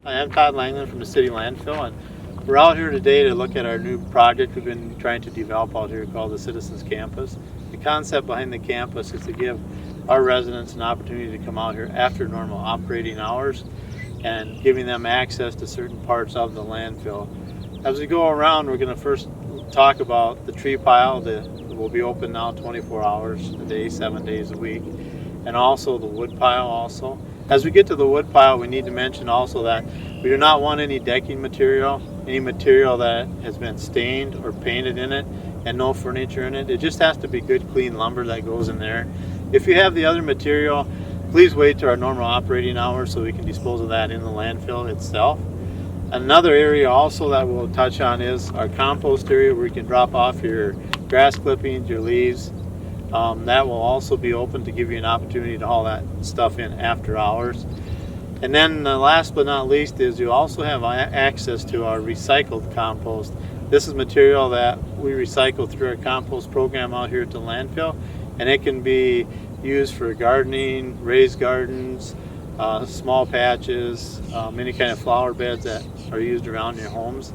Hi, I'm Todd Langland from the City Landfill, and we're out here today to look at our new project we've been trying to develop out here called the Citizens Campus. The concept behind the campus is to give our residents an opportunity to come out here after normal operating hours and giving them access to certain parts of the landfill. As we go around, we're going to first talk about the tree pile that will be open now 24 hours a day, 7 days a week, and also the wood pile also. As we get to the wood pile, we need to mention also that we do not want any decking material, any material that has been stained or painted in it, and no furniture in it. It just has to be good, clean lumber that goes in there. If you have the other material, please wait to our normal operating hours so we can dispose of that in the landfill itself. Another area also that we'll touch on is our compost area where you can drop off your grass clippings, your leaves. That will also be open to give you an opportunity to haul that stuff in after hours. And then last but not least is you also have access to our recycled compost. This is material that we recycle through our compost program out here at the landfill, and it can be used for gardening, raised gardens, small patches, any kind of flower beds that are used around your homes.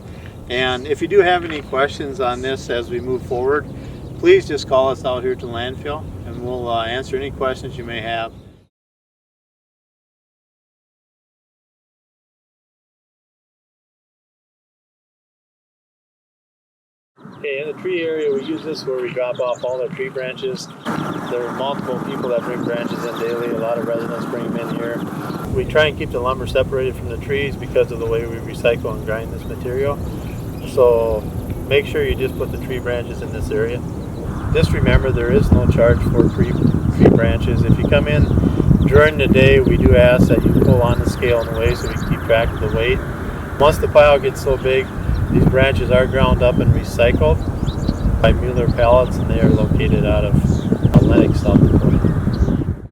And if you do have any questions on this as we move forward, please just call us out here to landfill and we'll answer any questions you may have. Okay, in the tree area, we use this where we drop off all the tree branches. There are multiple people that bring branches in daily. A lot of residents bring them in here. We try and keep the lumber separated from the trees because of the way we recycle and grind this material. So make sure you just put the tree branches in this area. Just remember, there is no charge for tree branches. If you come in during the day, we do ask that you pull on the scale in a way so we can keep track of the weight. Once the pile gets so big, these branches are ground up and recycled by Mueller pallets, and they are located out of Lennox, South Dakota.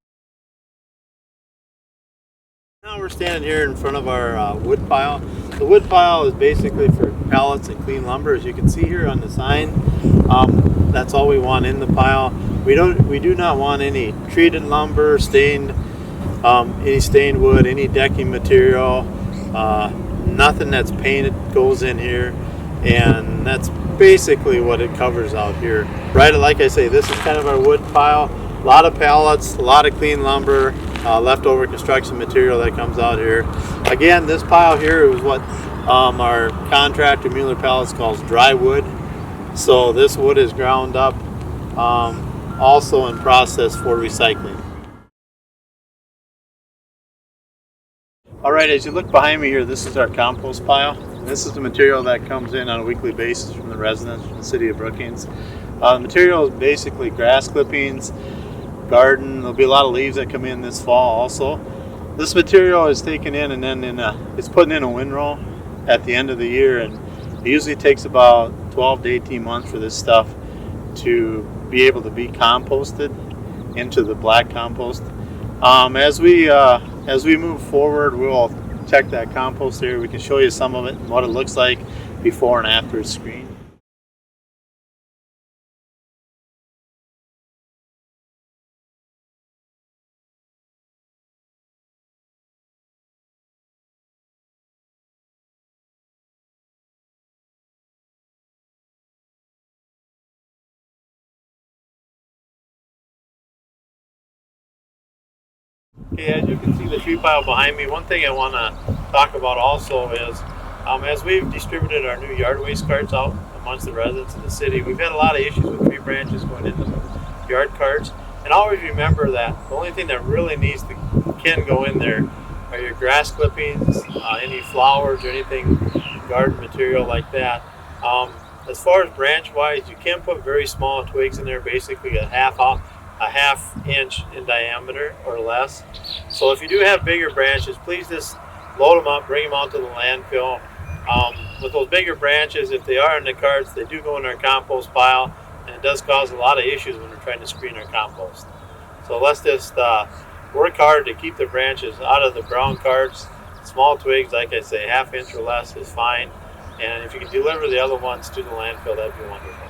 Now we're standing here in front of our wood pile. The wood pile is basically for pallets and clean lumber, as you can see here on the sign. That's all we want in the pile. We do not want any treated lumber, any stained wood, any decking material, nothing that's painted goes in here, and that's basically what it covers out here. Right, like I say, this is kind of our wood pile. A lot of pallets, a lot of clean lumber, leftover construction material that comes out here. Again, this pile here is what our contractor Mueller Pallets calls dry wood. So this wood is ground up, also in process for recycling. All right, as you look behind me here, this is our compost pile. This is the material that comes in on a weekly basis from the residents from the city of Brookings. The material is basically grass clippings, garden. There'll be a lot of leaves that come in this fall also. This material is taken in and then it's put in a windrow at the end of the year, and it usually takes about 12 to 18 months for this stuff to be able to be composted into the black compost. As we move forward, we'll check that compost area. We can show you some of it and what it looks like before and after it's screened. Okay, as you can see the tree pile behind me, one thing I want to talk about also is as we've distributed our new yard waste carts out amongst the residents of the city, we've had a lot of issues with tree branches going into the yard carts. And always remember that the only thing that really can go in there are your grass clippings, any flowers or anything garden material like that. As far as branch wise, you can put very small twigs in there, basically a half inch in diameter or less. So if you do have bigger branches, please just load them up, bring them out to the landfill. With those bigger branches, if they are in the carts, they do go in our compost pile, and it does cause a lot of issues when we're trying to screen our compost. So let's just work hard to keep the branches out of the brown carts. Small twigs, like I say, half inch or less is fine. And if you can deliver the other ones to the landfill, that'd be wonderful.